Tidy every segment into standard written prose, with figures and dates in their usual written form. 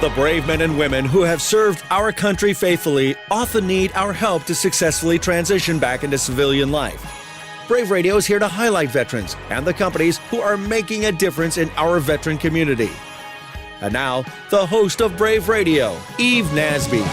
The brave men and women who have served our country faithfully often need our help to successfully transition back into civilian life. Brave Radio is here to highlight veterans and the companies who are making a difference in our veteran community. And now, the host of Brave Radio, Eve Nasby.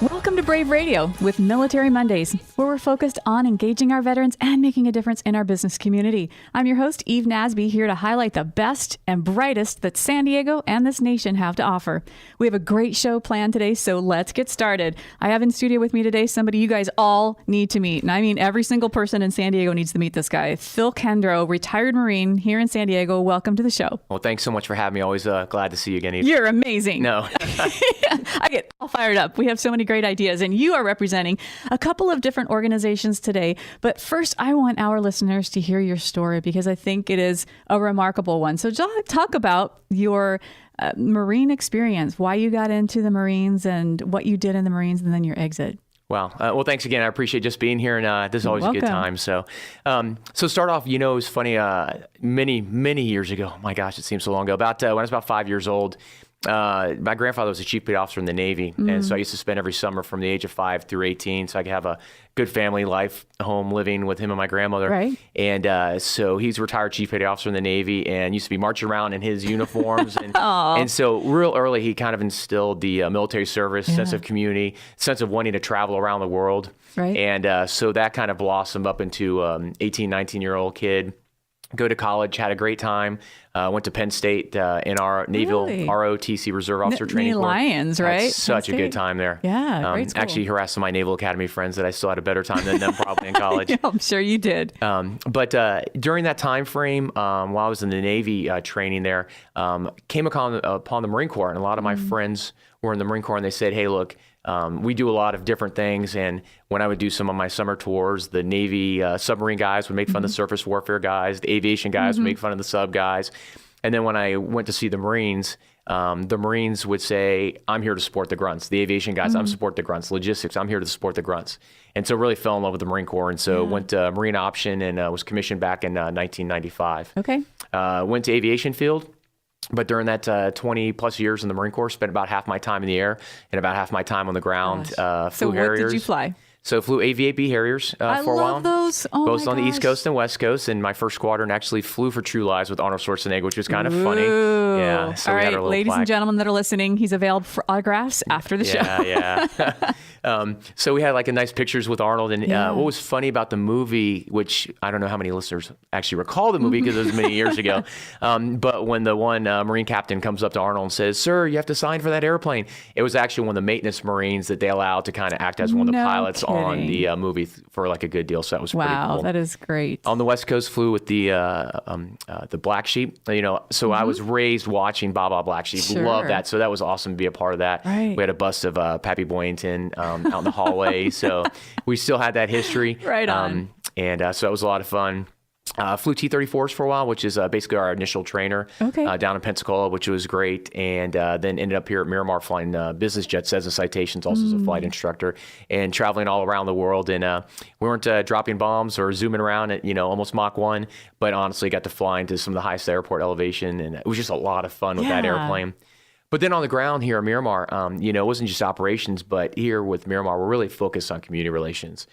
Welcome to Brave Radio with Military Mondays, where we're focused on engaging our veterans and making a difference in our business community. I'm your host, Eve Nasby, here to highlight the best and brightest that San Diego and this nation have to offer. We have a great show planned today, so let's get started. I have in studio with me today somebody you guys all need to meet, and I mean every single person in San Diego needs to meet this guy. Phil Kendro, retired Marine here in San Diego. Welcome to the show. Well, thanks so much for having me. Always glad to see you again, Eve. You're amazing. No. I get all fired up. We have so many great ideas, and you are representing a couple of different organizations today. But first, I want our listeners to hear your story because I think it is a remarkable one. So talk about your Marine experience, why you got into the Marines and what you did in the Marines, and then your exit. Wow. Well, thanks again. I appreciate just being here, and this is always a good time. So start off, it was funny, many years ago. My gosh, it seems so long ago. When I was about 5 years old, my grandfather was a chief petty officer in the Navy. And so I used to spend every summer from the age of 5 through 18 so I could have a good family life home living with him and my grandmother. Right. And so he's a retired chief petty officer in the Navy and used to be marching around in his uniforms. And so real early, he kind of instilled the military service, sense of community, sense of wanting to travel around the world. Right. And so that kind of blossomed up into 18, 19-year-old kid. Go to college, had a great time. Went to Penn State in our Naval ROTC Reserve Officer Training Corps. Lions, right? Had such a good time there. Yeah, great school. Actually harassed some of my Naval Academy friends that I still had a better time than them probably in college. Yeah, I'm sure you did. But during that time frame, while I was in the Navy training there, came upon the Marine Corps. And a lot of my friends were in the Marine Corps, and they said, hey, look, we do a lot of different things, and when I would do some of my summer tours, the Navy submarine guys would make fun of the surface warfare guys, the aviation guys would make fun of the sub guys, and then when I went to see the Marines would say, I'm here to support the grunts. The aviation guys, I'm support the grunts. Logistics, I'm here to support the grunts. And so really fell in love with the Marine Corps, and so went to Marine Option and was commissioned back in 1995. Okay. Went to aviation field. But during that 20 plus years in the Marine Corps, spent about half my time in the air and about half my time on the ground. Flew so Harriers. What did you fly? So flew AV-8B Harriers for a while. I love those. Oh both my on the East Coast and West Coast. And my first squadron actually flew for True Lies with Arnold Schwarzenegger, which was kind of funny. Yeah. So all we had right, our little ladies flag. and gentlemen that are listening, he's available for autographs after the show. Yeah. So we had like a nice pictures with Arnold. And what was funny about the movie, which I don't know how many listeners actually recall the movie because it was many years ago. But when the one Marine captain comes up to Arnold and says, sir, you have to sign for that airplane. It was actually one of the maintenance Marines that they allowed to kind of act as one of the pilots on the movie for like a good deal. So that was pretty cool. Wow, that is great. On the West Coast, flew with the Black Sheep. So I was raised watching Baba Black Sheep. Sure. Love that. So that was awesome to be a part of that. Right. We had a bust of Pappy Boyington out in the hallway. So we still had that history. Right on. So that was a lot of fun. Flew T-34s for a while, which is basically our initial trainer down in Pensacola, which was great. And then ended up here at Miramar flying business jets, Cessna Citations, also as a flight instructor, and traveling all around the world. And we weren't dropping bombs or zooming around at, almost Mach 1, but honestly got to fly into some of the highest airport elevation. And it was just a lot of fun with that airplane. But then on the ground here at Miramar, it wasn't just operations, but here with Miramar, we're really focused on community relations.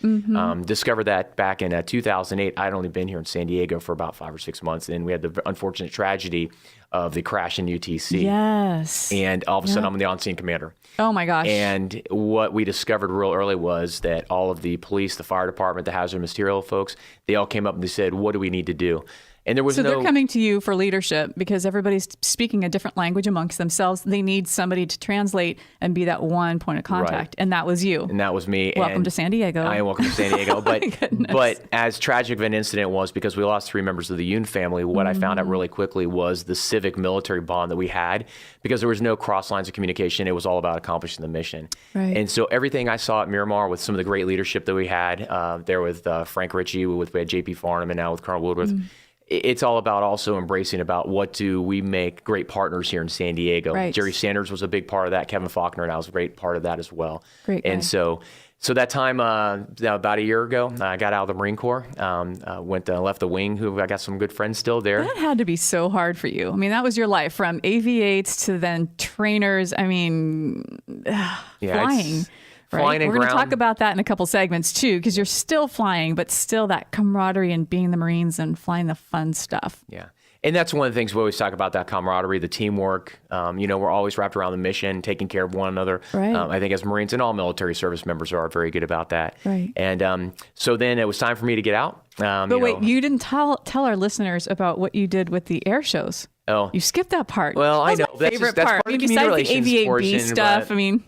Discovered that back in 2008. I'd only been here in San Diego for about 5 or 6 months, and we had the unfortunate tragedy of the crash in UTC. Yes. And all of a sudden, I'm the on-scene commander. Oh, my gosh. And what we discovered real early was that all of the police, the fire department, the hazard material folks, they all came up and they said, what do we need to do? And there was So they're coming to you for leadership because everybody's speaking a different language amongst themselves. They need somebody to translate and be that one point of contact. Right. And that was you. And that was me. Welcome to San Diego. I am welcome to San Diego. But as tragic of an incident was, because we lost 3 members of the Yoon family, what I found out really quickly was the civic military bond that we had, because there was no cross lines of communication. It was all about accomplishing the mission. Right. And so everything I saw at Miramar with some of the great leadership that we had there with Frank Ritchie, we had J.P. Farnham, and now with Colonel Woodworth, it's all about also embracing about what do we make great partners here in San Diego. Right. Jerry Sanders was a big part of that. Kevin Faulkner and I was a great part of that as well. Great guy. And so So that time, about a year ago, I got out of the Marine Corps, left the wing, I got some good friends still there. That had to be so hard for you. I mean, that was your life from AV-8s to then trainers. I mean, flying. Flying and We're going to ground. talk about that in a couple segments too, because you're still flying, but still that camaraderie and being the Marines and flying the fun stuff. Yeah. And that's one of the things we always talk about, that camaraderie, the teamwork. We're always wrapped around the mission, taking care of one another. Right. I think as Marines and all military service members are very good about that. Right. And so then it was time for me to get out. But wait, you didn't tell our listeners about what you did with the air shows. Oh, you skipped that part. Well, that was I know my favorite part. Part of the Besides the relations AV-8B portion, stuff, I mean,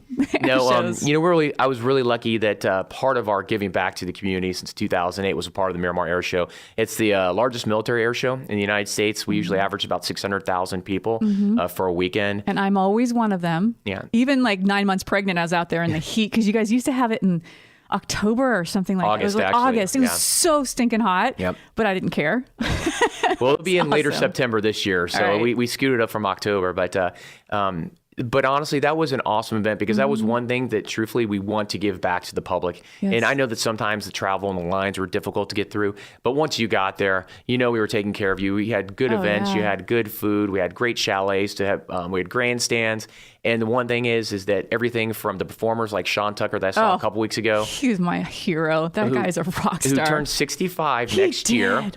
I was really lucky that part of our giving back to the community since 2008 was a part of the Miramar Air Show. It's the largest military air show in the United States. We usually average about 600,000 people for a weekend. And I'm always one of them. Yeah. Even like 9 months pregnant, I was out there in the heat because you guys used to have it in October or something like that. It was like actually, August. It was so stinking hot. Yep. But I didn't care. Well, it'll be in later awesome. September this year, so right. we scooted up from October. But honestly, that was an awesome event because that was one thing that truthfully we want to give back to the public. Yes. And I know that sometimes the travel and the lines were difficult to get through, but once you got there, we were taking care of you. We had good events, yeah. you had good food, we had great chalets to have, we had grandstands. And the one thing is that everything from the performers like Sean Tucker that I saw a couple weeks ago. He was my hero. That guy's a rock star. Who turns 65 next year.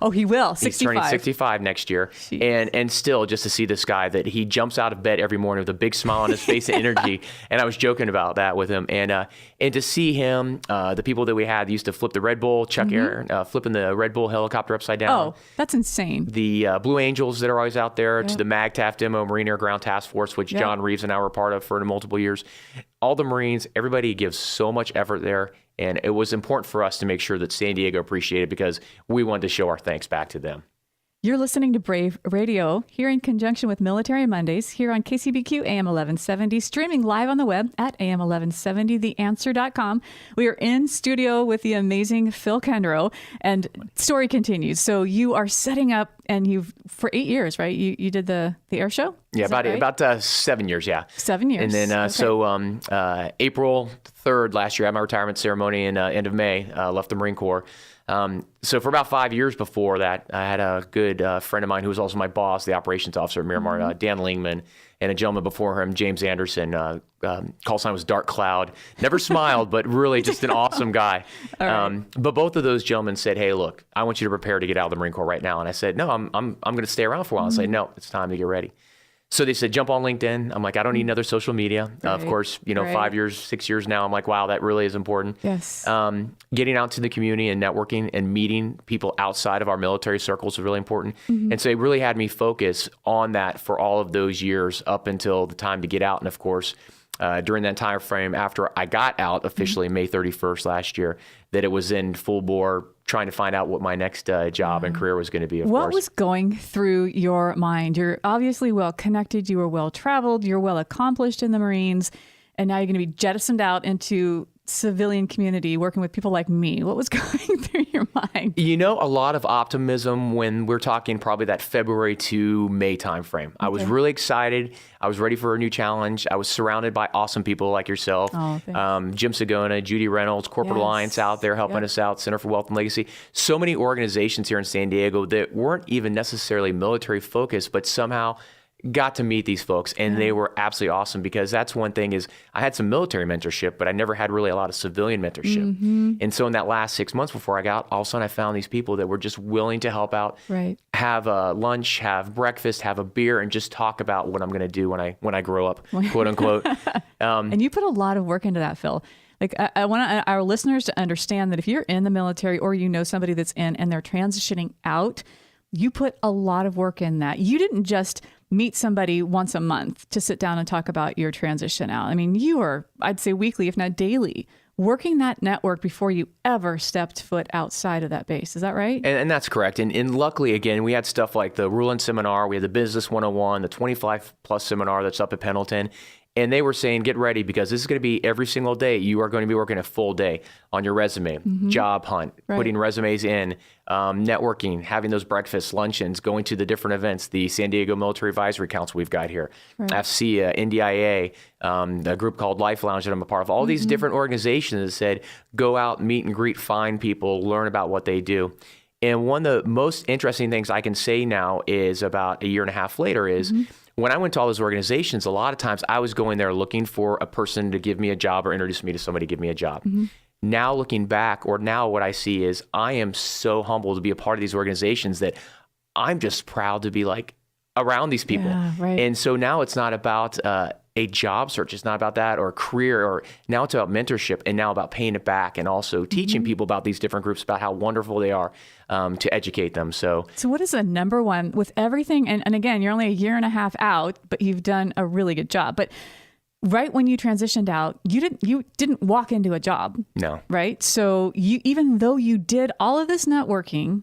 Oh, he will. 65. He's turning 65 next year. Jeez. And still just to see this guy that he jumps out of bed every morning with a big smile on his face and energy. And I was joking about that with him. And to see him, the people that we had used to flip the Red Bull, Chuck Aaron, flipping the Red Bull helicopter upside down. Oh, that's insane. The Blue Angels that are always out there, to the MAGTAF demo, Marine Air Ground Task Force, which John Reeves and I were part of for multiple years. All the Marines, everybody gives so much effort there. And it was important for us to make sure that San Diego appreciated it because we wanted to show our thanks back to them. You're listening to Brave Radio here in conjunction with Military Mondays here on KCBQ AM 1170, streaming live on the web at am1170theanswer.com. We are in studio with the amazing Phil Kendro, and story continues. So you are setting up, and for 8 years, right? You did the air show? Yeah, about 7 years, yeah. 7 years. And then, April 3rd last year, I had my retirement ceremony, and end of May, left the Marine Corps. So for about 5 years before that, I had a good friend of mine who was also my boss, the operations officer at Miramar, Dan Lingman, and a gentleman before him, James Anderson. Call sign was Dark Cloud. Never smiled, but really just an awesome guy. Right. But both of those gentlemen said, "Hey, look, I want you to prepare to get out of the Marine Corps right now." And I said, "No, I'm going to stay around for a while." I said, "No, it's time to get ready." So they said, jump on LinkedIn. I'm like, I don't need another social media. Right. Of course, 5 years, 6 years now, I'm like, wow, that really is important. Yes. Getting out to the community and networking and meeting people outside of our military circles is really important. And so it really had me focus on that for all of those years up until the time to get out. And of course, during that time frame after I got out officially May 31st last year, that it was in full bore trying to find out what my next job and career was going to be, of course. What was going through your mind? You're obviously well connected. You were well traveled. You're well accomplished in the Marines. And now you're going to be jettisoned out into civilian community working with people like me. What was going through your mind? A lot of optimism when we're talking probably that February to May timeframe. Okay. I was really excited. I was ready for a new challenge. I was surrounded by awesome people like yourself, Jim Sagona, Judy Reynolds, Corporate Alliance out there helping us out, Center for Wealth and Legacy. So many organizations here in San Diego that weren't even necessarily military focused, but somehow got to meet these folks, and they were absolutely awesome because that's one thing is I had some military mentorship, but I never had really a lot of civilian mentorship. And so in that last 6 months before I got, all of a sudden I found these people that were just willing to help out, have a lunch, have breakfast, have a beer, and just talk about what I'm going to do when I grow up, quote unquote. And you put a lot of work into that, Phil. Like I want our listeners to understand that if you're in the military or somebody that's in and they're transitioning out, you put a lot of work in that. You didn't just meet somebody once a month to sit down and talk about your transition out. I mean, you were, I'd say weekly, if not daily, working that network before you ever stepped foot outside of that base. Is that right? And that's correct. And luckily, again, we had stuff like the Ruland Seminar, we had the Business 101, the 25 Plus Seminar that's up at Pendleton. And they were saying, get ready, because this is going to be every single day. You are going to be working a full day on your resume, job hunt, putting resumes in, networking, having those breakfasts, luncheons, going to the different events, the San Diego Military Advisory Council we've got here, AFCEA, NDIA, a group called Life Lounge that I'm a part of. All these different organizations that said, go out, meet and greet, find people, learn about what they do. And one of the most interesting things I can say now is about a year and a half later is when I went to all those organizations, a lot of times I was going there looking for a person to give me a job or introduce me to somebody to give me a job. Now looking back, or now what I see is I am so humbled to be a part of these organizations that I'm just proud to be like around these people. And so now it's not about a job search. It's not about that, or a career, or now it's about mentorship, and now about paying it back, and also teaching people about these different groups, about how wonderful they are, to educate them. So what is the number one with everything? And again, you're only a year and a half out, but you've done a really good job. But right when you transitioned out, you didn't walk into a job. No. Right? So even though you did all of this networking,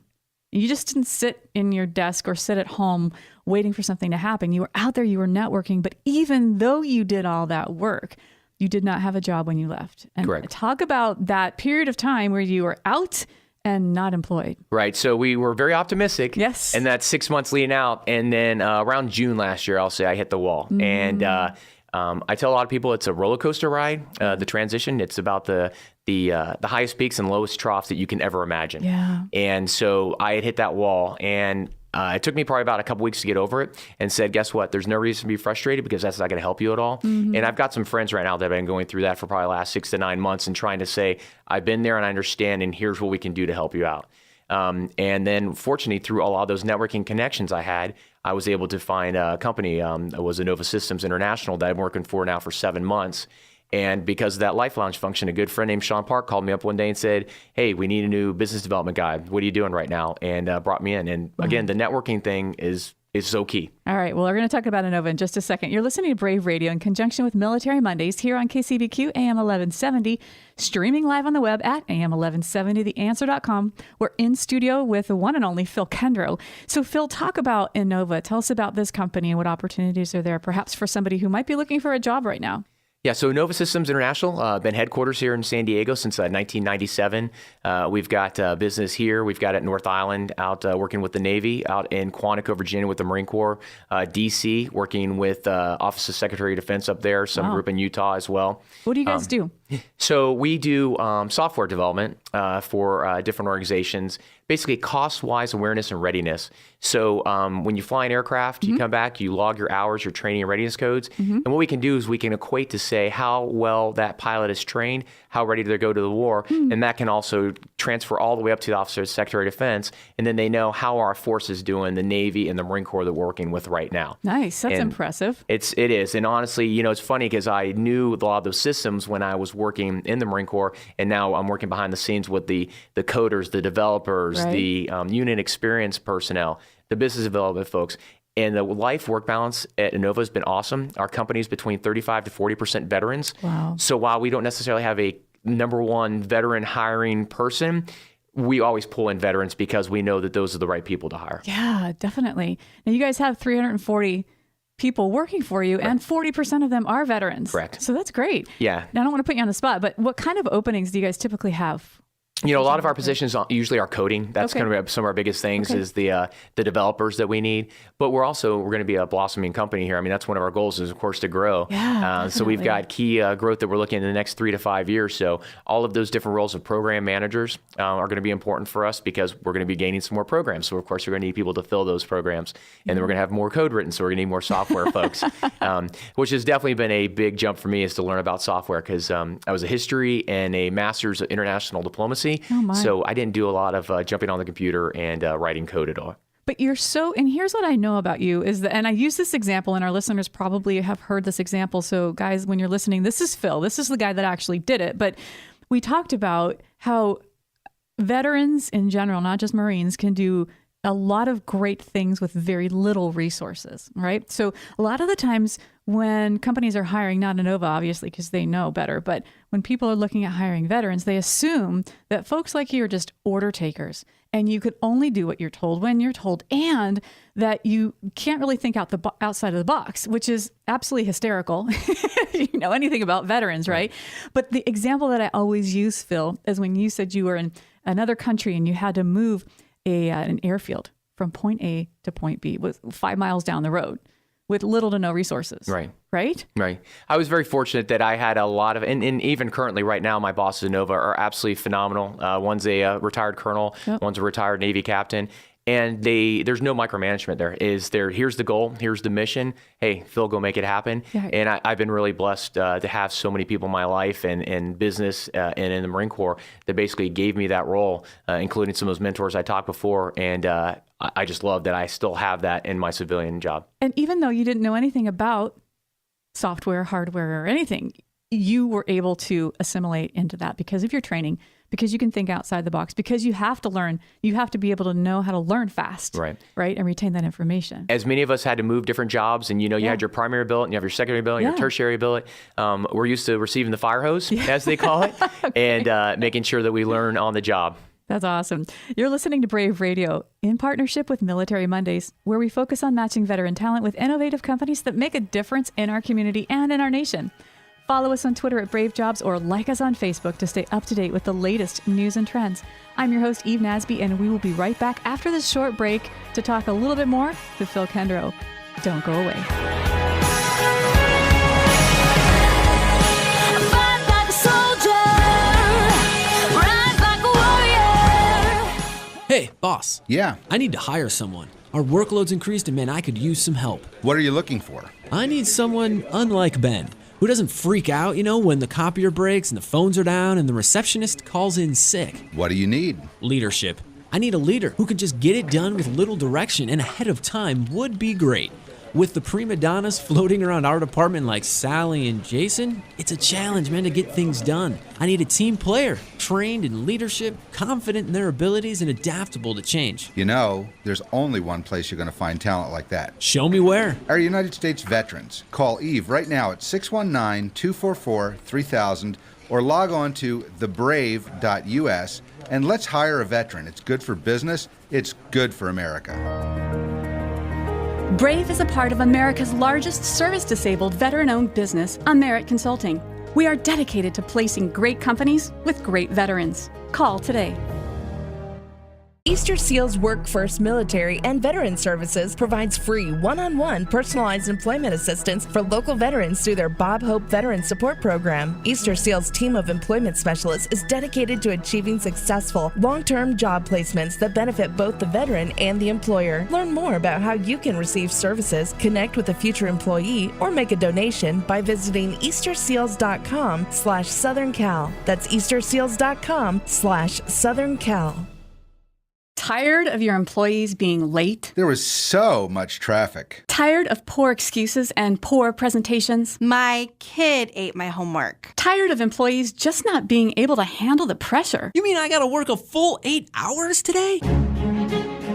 you just didn't sit in your desk or sit at home waiting for something to happen. You were out there, you were networking, but even though you did all that work, you did not have a job when you left. And Correct. Talk about that period of time where you were out and not employed. Right. So we were very optimistic. Yes. And that 6 months leading out. And then around June last year, I'll say I hit the wall. And I tell a lot of people it's a roller coaster ride, the transition. It's about the highest peaks and lowest troughs that you can ever imagine. Yeah. And so I had hit that wall, and it took me probably about a couple weeks to get over it, and said, guess what? There's no reason to be frustrated, because that's not going to help you at all. And I've got some friends right now that have been going through that for probably the last 6 to 9 months and trying to say, I've been there and I understand, and here's what we can do to help you out. And then fortunately, through a lot of those networking connections I had, I was able to find a company, it was Innova Systems International, that I'm working for now for 7 months. And because of that Life Lounge function, a good friend named Sean Park called me up one day and said, hey, we need a new business development guy. What are you doing right now? And brought me in. And again, the networking thing is so key. All right. Well, we're going to talk about Innova in just a second. You're listening to Brave Radio in conjunction with Military Mondays here on KCBQ AM 1170, streaming live on the web at am1170theanswer.com. We're in studio with the one and only Phil Kendro. So Phil, talk about Innova. Tell us about this company and what opportunities are there, perhaps for somebody who might be looking for a job right now. Yeah, so Innova Systems International, been headquarters here in San Diego since 1997. We've got business here. We've got at North Island, out working with the Navy, out in Quantico, Virginia with the Marine Corps, D.C., working with Office of Secretary of Defense up there, some group in Utah as well. What do you guys do? So we do software development for different organizations, basically cost-wise awareness and readiness. So when you fly an aircraft, you come back, you log your hours, your training and readiness codes. And what we can do is we can equate to say how well that pilot is trained, how ready do they go to the war. And that can also transfer all the way up to the Officer of Secretary of Defense. And then they know how our force is doing, the Navy and the Marine Corps that we're working with right now. Nice. That's impressive. It is. And honestly, you know, it's funny because I knew a lot of those systems when I was working in the Marine Corps, and now I'm working behind the scenes with the coders, the developers, the unit experience personnel, the business development folks. And the life-work balance at Innova has been awesome. Our company is between 35 to 40% veterans. Wow. So while we don't necessarily have a number one veteran hiring person, we always pull in veterans because we know that those are the right people to hire. Yeah, definitely. Now, you guys have 340 people working for you, and 40% of them are veterans. Correct. So that's great. Yeah. Now, I don't want to put you on the spot, but what kind of openings do you guys typically have? You know, a lot of our positions usually are coding. That's kind of some of our biggest things is the developers that we need. But we're going to be a blossoming company here. I mean, that's one of our goals is, of course, to grow. Yeah, so we've got key growth that we're looking at in the next 3 to 5 years. So all of those different roles of program managers are going to be important for us because we're going to be gaining some more programs. So, of course, we're going to need people to fill those programs. And then we're going to have more code written. So we're going to need more software folks, which has definitely been a big jump for me is to learn about software because I was a history and a master's of international diplomacy. Oh my. So I didn't do a lot of jumping on the computer and writing code at all. But you're and here's what I know about you is that, and I use this example, and our listeners probably have heard this example. So guys, when you're listening, this is Phil. This is the guy that actually did it. But we talked about how veterans in general, not just Marines, can do a lot of great things with very little resources, right? So a lot of the times when companies are hiring, not Inova, obviously, because they know better, but when people are looking at hiring veterans, they assume that folks like you are just order takers and you could only do what you're told when you're told, and that you can't really think outside of the box, which is absolutely hysterical. You know anything about veterans, right? But the example that I always use, Phil, is when you said you were in another country and you had to move an airfield from point A to point B, was 5 miles down the road with little to no resources. Right. I was very fortunate that I had a lot of, and even currently right now, my bosses at Nova are absolutely phenomenal. One's a retired colonel, one's a retired Navy captain. And there's no micromanagement. Here's the goal, here's the mission. Hey, Phil, go make it happen. Yeah. And I've been really blessed to have so many people in my life and business and in the Marine Corps that basically gave me that role, including some of those mentors I talked before. And I just love that I still have that in my civilian job. And even though you didn't know anything about software, hardware, or anything, you were able to assimilate into that because of your training, because you can think outside the box, because you have to learn, you have to be able to know how to learn fast, right? And retain that information. As many of us had to move different jobs, and you had your primary billet, and you have your secondary billet, and your tertiary billet. We're used to receiving the fire hose, as they call it, and making sure that we learn on the job. That's awesome. You're listening to Brave Radio in partnership with Military Mondays, where we focus on matching veteran talent with innovative companies that make a difference in our community and in our nation. Follow us on Twitter at Brave Jobs or like us on Facebook to stay up to date with the latest news and trends. I'm your host, Eve Nasby, and we will be right back after this short break to talk a little bit more with Phil Kendro. Don't go away. Fight like a soldier, rise like a warrior. Hey, boss. Yeah? I need to hire someone. Our workload's increased and, man, I could use some help. What are you looking for? I need someone unlike Ben, who doesn't freak out, when the copier breaks and the phones are down and the receptionist calls in sick. What do you need? Leadership. I need a leader who can just get it done with little direction and ahead of time would be great. With the prima donnas floating around our department like Sally and Jason, it's a challenge, man, to get things done. I need a team player, trained in leadership, confident in their abilities, and adaptable to change. There's only one place you're going to find talent like that. Show me where. Our United States veterans. Call Eve right now at 619-244-3000 or log on to thebrave.us and let's hire a veteran. It's good for business. It's good for America. Brave is a part of America's largest service-disabled veteran-owned business, Merit Consulting. We are dedicated to placing great companies with great veterans. Call today. Easter Seals Work First Military and Veteran Services provides free one-on-one personalized employment assistance for local veterans through their Bob Hope Veteran Support Program. Easter Seals' team of employment specialists is dedicated to achieving successful, long-term job placements that benefit both the veteran and the employer. Learn more about how you can receive services, connect with a future employee, or make a donation by visiting easterseals.com/SouthernCal. That's easterseals.com/SouthernCal. Tired of your employees being late? There was so much traffic. Tired of poor excuses and poor presentations? My kid ate my homework. Tired of employees just not being able to handle the pressure? You mean I gotta work a full 8 hours today?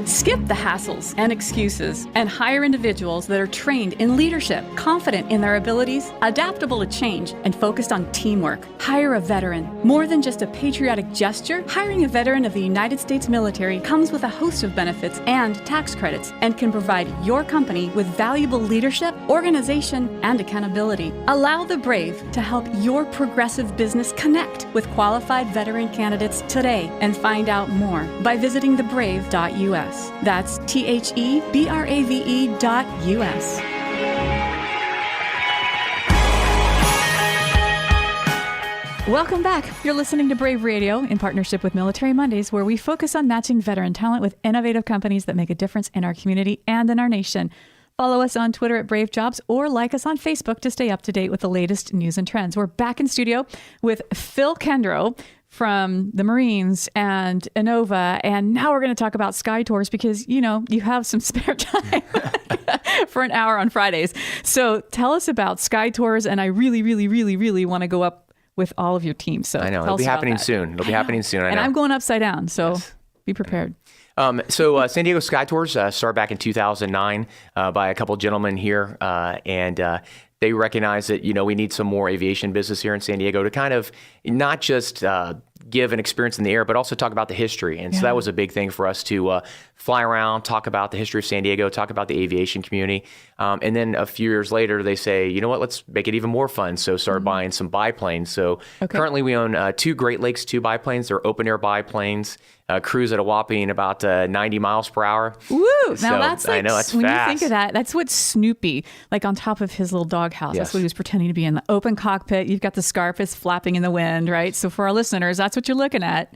Skip the hassles and excuses and hire individuals that are trained in leadership, confident in their abilities, adaptable to change, and focused on teamwork. Hire a veteran. More than just a patriotic gesture, hiring a veteran of the United States military comes with a host of benefits and tax credits and can provide your company with valuable leadership, organization, and accountability. Allow the Brave to help your progressive business connect with qualified veteran candidates today and find out more by visiting thebrave.us. That's THEBRAVE.US. Welcome back. You're listening to Brave Radio in partnership with Military Mondays, where we focus on matching veteran talent with innovative companies that make a difference in our community and in our nation. Follow us on Twitter at Brave Jobs or like us on Facebook to stay up to date with the latest news and trends. We're back in studio with Phil Kendro from the Marines and Inova, and now we're going to talk about Sky Tours because, you have some spare time for an hour on Fridays. So tell us about Sky Tours, and I really, really, really, really want to go up with all of your teams. So I know. It'll be happening soon. It'll be happening soon. I know. And I'm going upside down, so be prepared. San Diego Sky Tours started back in 2009 by a couple gentlemen here, and they recognize that, we need some more aviation business here in San Diego to kind of not just give an experience in the air, but also talk about the history. And so that was a big thing for us to fly around, talk about the history of San Diego, talk about the aviation community. And then a few years later, they say, you know what, let's make it even more fun. So start buying some biplanes. So currently we own 2 Great Lakes 2 biplanes. They're open air biplanes. Cruise at a whopping about 90 miles per hour. Woo! So, Now that's like, I know, that's when fast. you think of that, that's what Snoopy, like on top of his little doghouse, that's Yes. what he was pretending to be in the open cockpit. You've got the scarf flapping in the wind, right? So for our listeners, that's what you're looking at.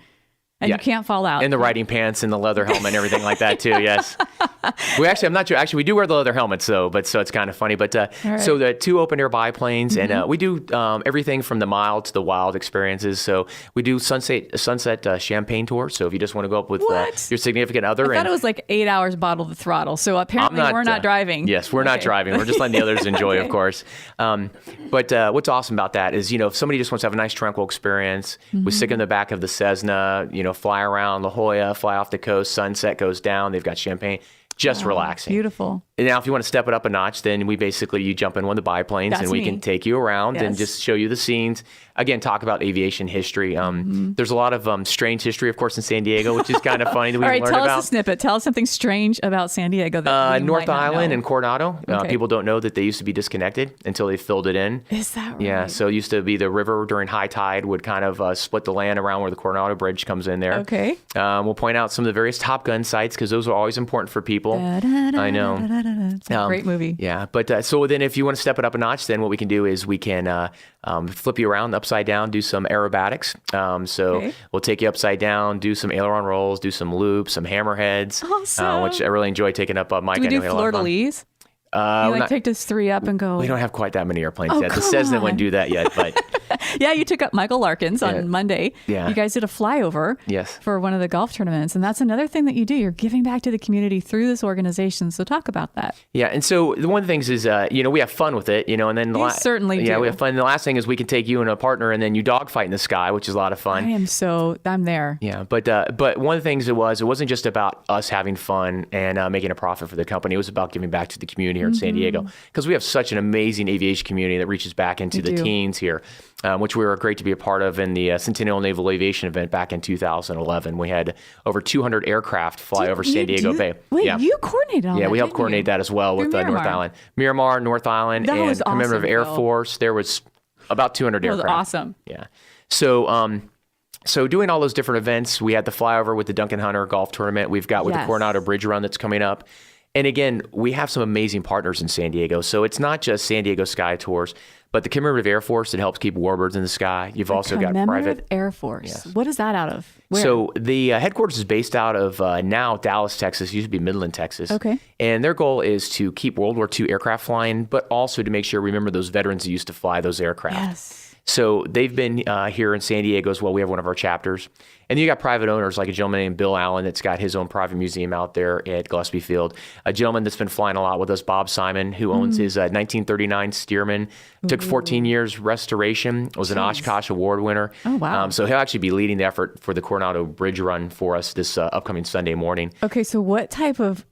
And you can't fall out. And the riding pants and the leather helmet and everything like that too, yes. I'm not sure. Actually, we do wear the leather helmets though, so it's kind of funny. But right. So the 2 open air biplanes, and we do everything from the mild to the wild experiences. So we do sunset champagne tours. So if you just want to go up with your significant other. I thought it was like 8 hours bottled to throttle. So apparently we're not driving. Yes, we're not driving. We're just letting the others enjoy, of course. But what's awesome about that is, if somebody just wants to have a nice tranquil experience, we stick in the back of the Cessna, fly around La Jolla, fly off the coast, sunset goes down, they've got champagne, just relaxing. Beautiful. And now if you want to step it up a notch, then you jump in one of the biplanes and we can take you around and just show you the scenes. Again, talk about aviation history. There's a lot of strange history, of course, in San Diego, which is kind of funny that we learn about. All right, tell us a snippet. Tell us something strange about San Diego. That North Island and Coronado. Okay. People don't know that they used to be disconnected until they filled it in. Is that right? Yeah, so it used to be the river during high tide would kind of split the land around where the Coronado Bridge comes in there. Okay. We'll point out some of the various Top Gun sites because those are always important for people. I know. It's a great movie. Yeah, but so then if you want to step it up a notch, then what we can do is we can flip you around upside down, do some aerobatics. We'll take you upside down, do some aileron rolls, do some loops, some hammerheads, Awesome. which I really enjoy taking up. Mike, Do we I know do he had a lot of fun. fleur-de-lis? You take us 3 up and go. We don't have quite that many airplanes Oh, yet. The come Cessna on. wouldn't do that yet, but Yeah, you took up Michael Larkins on Monday. Yeah. You guys did a flyover for one of the golf tournaments. And that's another thing that you do. You're giving back to the community through this organization. So talk about that. Yeah, and so one of the things is, we have fun with it, and then You certainly Yeah, do. we have fun. And the last thing is we can take you and a partner, and then you dogfight in the sky, which is a lot of fun. I'm there. Yeah, but one of the things it wasn't just about us having fun and making a profit for the company. It was about giving back to the community here in San Diego because we have such an amazing aviation community that reaches back into the teens here, which we were great to be a part of in the Centennial Naval Aviation event back in 2011. We had over 200 aircraft fly over San Diego Bay. Wait, yeah. you coordinated all that? Yeah, we helped didn't coordinate you? that as well with Through North Miramar. Island. Miramar, North Island, That and was Commemorative awesome, Air Phil. Force. There was about 200 That was aircraft. awesome. Yeah. So doing all those different events, we had the flyover with the Duncan Hunter golf tournament. We've got with the Coronado Bridge Run that's coming up. And again, we have some amazing partners in San Diego. So it's not just San Diego Sky Tours, but the Commemorative Air Force that helps keep warbirds in the sky. You've also got private Air Force. Yes. What is that out of? Where? So the headquarters is based out of now Dallas, Texas. It used to be Midland, Texas. Okay. And their goal is to keep World War II aircraft flying, but also to make sure we remember those veterans who used to fly those aircraft. Yes. So they've been here in San Diego as well. We have one of our chapters. And then you got private owners like a gentleman named Bill Allen that's got his own private museum out there at Gillespie Field. A gentleman that's been flying a lot with us, Bob Simon, who owns his 1939 Stearman. Took 14 years restoration. Was an Oshkosh Award winner. Oh, wow. So he'll actually be leading the effort for the Coronado Bridge Run for us this upcoming Sunday morning. Okay, so what type of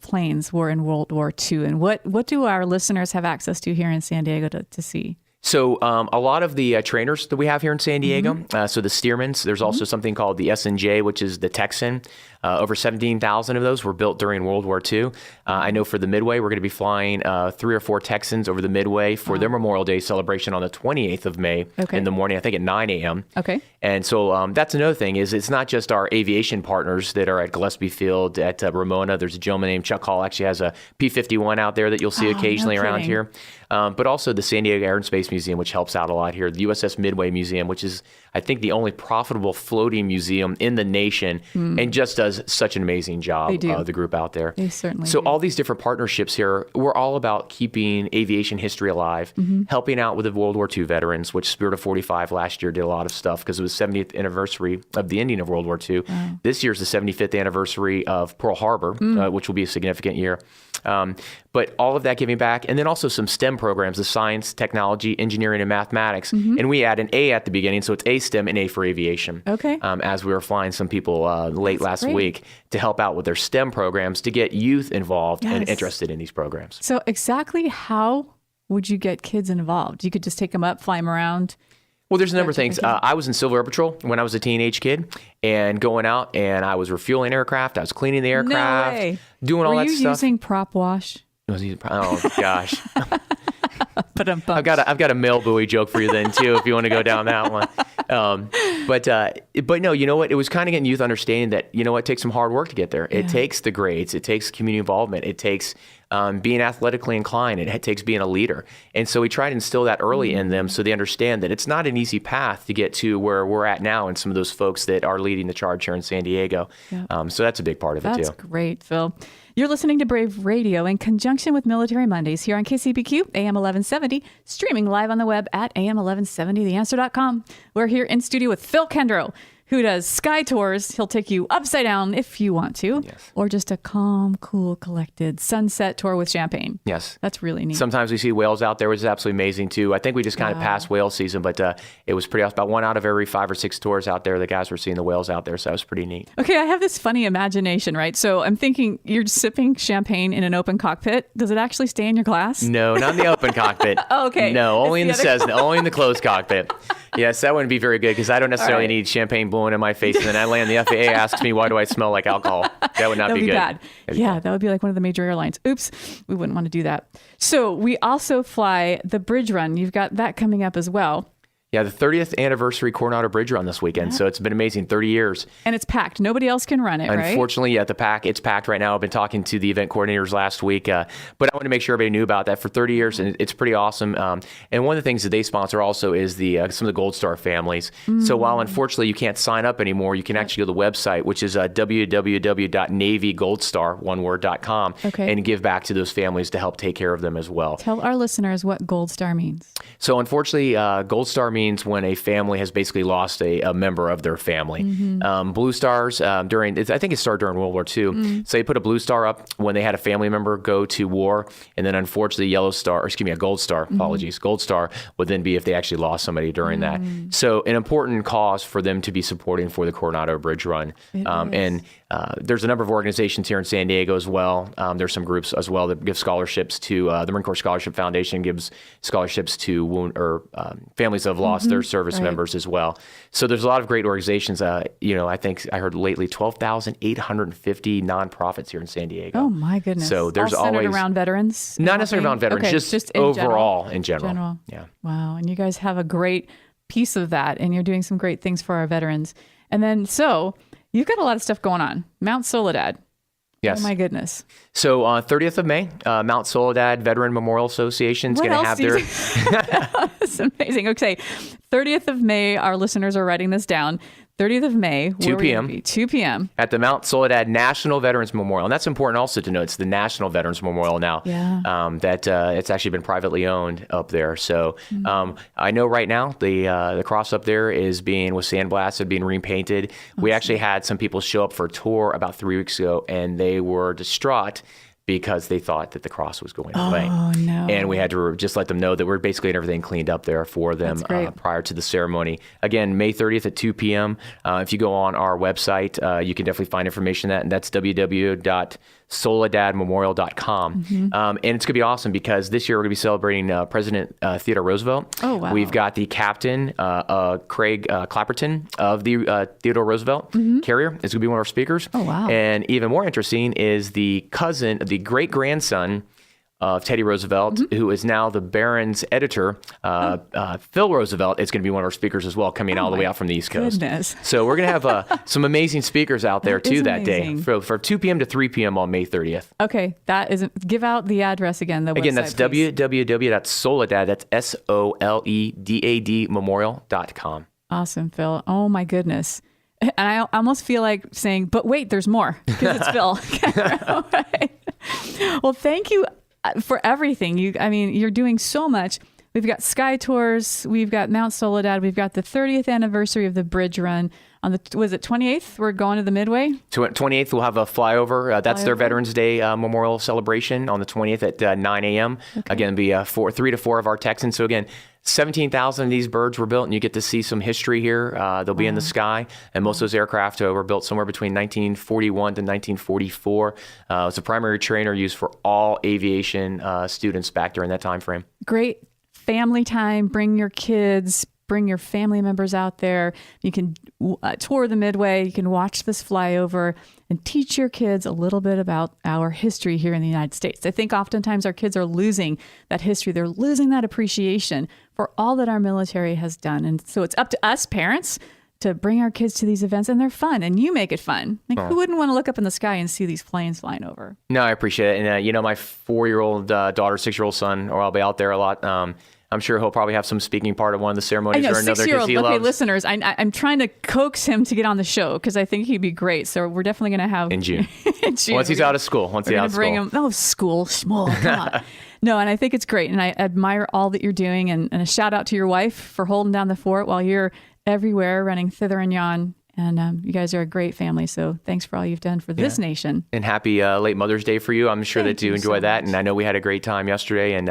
planes were in World War II, and what do our listeners have access to here in San Diego to see? So a lot of the trainers that we have here in San Diego, so the Stearmans, there's also something called the S&J, which is the Texan. Over 17,000 of those were built during World War II. I know for the Midway, we're going to be flying 3 or 4 Texans over the Midway for their Memorial Day celebration on the 28th of May in the morning, I think at 9 a.m. Okay. And so that's another thing is it's not just our aviation partners that are at Gillespie Field, at Ramona. There's a gentleman named Chuck Hall actually has a P-51 out there that you'll see occasionally around here. But also the San Diego Air and Space Museum, which helps out a lot here. The USS Midway Museum, which is, I think, the only profitable floating museum in the nation and just does such an amazing job, the group out there. They certainly So do. all these different partnerships here, we're all about keeping aviation history alive, helping out with the World War II veterans, which Spirit of 45 last year did a lot of stuff because it was 70th anniversary of the ending of World War II. This year's the 75th anniversary of Pearl Harbor, which will be a significant year. But all of that giving back, and then also some STEM programs, the science, technology, engineering, and mathematics. And we add an A at the beginning, so it's A STEM and A for aviation. Okay. As we were flying some people late last great. week to help out with their STEM programs to get youth involved and Yes. interested in these programs. So exactly how would you get kids involved? You could just take them up, fly them around. Well, there's a number of things. I was in Civil Air Patrol when I was a teenage kid, and going out and I was refueling aircraft. I was cleaning the aircraft, No way. doing all Were that you stuff. using prop wash? Oh gosh, But I've got a mail buoy joke for you then too, if you want to go down that one. But no, you know what? It was kind of getting youth understanding that, you know what, it takes some hard work to get there. It takes the grades. It takes community involvement. It takes being athletically inclined. It takes being a leader. And so we try to instill that early in them so they understand that it's not an easy path to get to where we're at now and some of those folks that are leading the charge here in San Diego. Yeah. So that's a big part of it too. That's great, Phil. You're listening to Brave Radio in conjunction with Military Mondays here on KCBQ, AM 1170, streaming live on the web at am1170theanswer.com. We're here in studio with Phil Kendro, who does sky tours. He'll take you upside down if you want to, Yes. or just a calm, cool, collected sunset tour with champagne. Yes. That's really neat. Sometimes we see whales out there, which is absolutely amazing too. I think we just kind of passed whale season, but it was pretty awesome. About 1 out of every 5 or 6 tours out there, the guys were seeing the whales out there, so that was pretty neat. Okay, I have this funny imagination, right? So I'm thinking you're sipping champagne in an open cockpit. Does it actually stay in your glass? No, not in the open cockpit. Oh, okay. No, only in the It's the other Cessna, only in the closed cockpit. Yes, that wouldn't be very good because I don't necessarily need champagne blowing in my face, and then I land. The FAA asks me, "Why do I smell like alcohol?" That would not That would be good. bad. That'd be Yeah, bad. that would be like one of the major airlines. Oops, we wouldn't want to do that. So we also fly the bridge run. You've got that coming up as well. Yeah, the 30th anniversary Coronado Bridge Run this weekend, so it's been amazing. 30 years. And it's packed. Nobody else can run it, right? Unfortunately, at the pack, it's packed right now. I've been talking to the event coordinators last week, but I want to make sure everybody knew about that for 30 years, and it's pretty awesome. And one of the things that they sponsor also is the some of the Gold Star families. So while unfortunately you can't sign up anymore, you can actually go to the website, which is www.navygoldstar.com, and give back to those families to help take care of them as well. Tell our listeners what Gold Star means. So unfortunately, Gold Star means when a family has basically lost a member of their family. Blue Stars, I think it started during World War II. So they put a Blue Star up when they had a family member go to war. And then unfortunately, a Gold Star, apologies, Gold Star would then be if they actually lost somebody during that. So an important cause for them to be supporting for the Coronado Bridge Run. There's a number of organizations here in San Diego as well. There's some groups as well that give scholarships to the Marine Corps Scholarship Foundation gives scholarships to families that have lost their service members as well. So there's a lot of great organizations. I think I heard lately 12,850 nonprofits here in San Diego. Oh my goodness! So there's all centered always around veterans. not necessarily around veterans, Okay, just in overall in general. Yeah. Wow, and you guys have a great piece of that, and you're doing some great things for our veterans. And then so you've got a lot of stuff going on. Mount Soledad. Yes. Oh my goodness. So 30th of May, Mount Soledad Veteran Memorial Association is going to have their... That's amazing. Okay. 30th of May, our listeners are writing this down. 30th of May, 2 p.m. 2 p.m. at the Mount Soledad National Veterans Memorial. And that's important also to know. It's the National Veterans Memorial now. Yeah. That it's actually been privately owned up there. So I know right now the cross up there was sandblasted, being repainted. We actually had some people show up for a tour about 3 weeks ago, and they were distraught because they thought that the cross was going away. Oh, no. And we had to just let them know that we're basically getting everything cleaned up there for them prior to the ceremony. Again, May 30th at 2 p.m. If you go on our website, you can definitely find information on that, and that's www.soledadmemorial.com. And it's going to be awesome because this year we're going to be celebrating President Theodore Roosevelt. Oh, wow. We've got the captain, Craig Clapperton of the Theodore Roosevelt carrier is going to be one of our speakers. Oh, wow. And even more interesting is the great-grandson of Teddy Roosevelt, who is now the Barron's editor, Phil Roosevelt, is going to be one of our speakers as well, coming all the way out from the East Coast. Goodness. So we're going to have some amazing speakers out there, too, that day, amazing. for 2 p.m. to 3 p.m. on May 30th. Okay. Give out the address again. Again, that's please. www.soledad, that's SOLEDAD memorial.com. Awesome, Phil. Oh, my goodness. And I almost feel like saying, but wait, there's more, because it's Phil. Right. Well, thank you for everything. You're doing so much We've got Sky Tours. We've got Mount Soledad. We've got the 30th anniversary of the bridge run. On the, was it 28th? We're going to the Midway? 28th, we'll have a flyover. That's their Veterans Day memorial celebration on the 20th at 9 a.m. Okay. Again, it'll be 3 to 4 of our Texans. So again, 17,000 of these birds were built, and you get to see some history here. They'll be in the sky, and most of those aircraft were built somewhere between 1941 to 1944. It's a primary trainer used for all aviation students back during that time frame. Great family time. Bring your kids. Bring your family members out there. You can tour the Midway. You can watch this flyover and teach your kids a little bit about our history here in the United States. I think oftentimes our kids are losing that history. They're losing that appreciation for all that our military has done. And so it's up to us parents to bring our kids to these events, and they're fun, and you make it fun. Like, who wouldn't want to look up in the sky and see these planes flying over? No, I appreciate it. And, my 4-year-old daughter, 6-year-old son, or I'll be out there a lot. I'm sure he'll probably have some speaking part of one of the ceremonies or another. 6-year-old. Okay, loves. Listeners, I'm trying to coax him to get on the show because I think he'd be great. So we're definitely going to have in June. Once he's out of school. Once he's out of school. Bring him. Oh, school, small. Come on. No, and I think it's great, and I admire all that you're doing. And a shout out to your wife for holding down the fort while you're everywhere, running thither and yon. And you guys are a great family, so thanks for all you've done for this nation. And happy late Mother's Day for you. I'm sure that you enjoy that, and I know we had a great time yesterday. And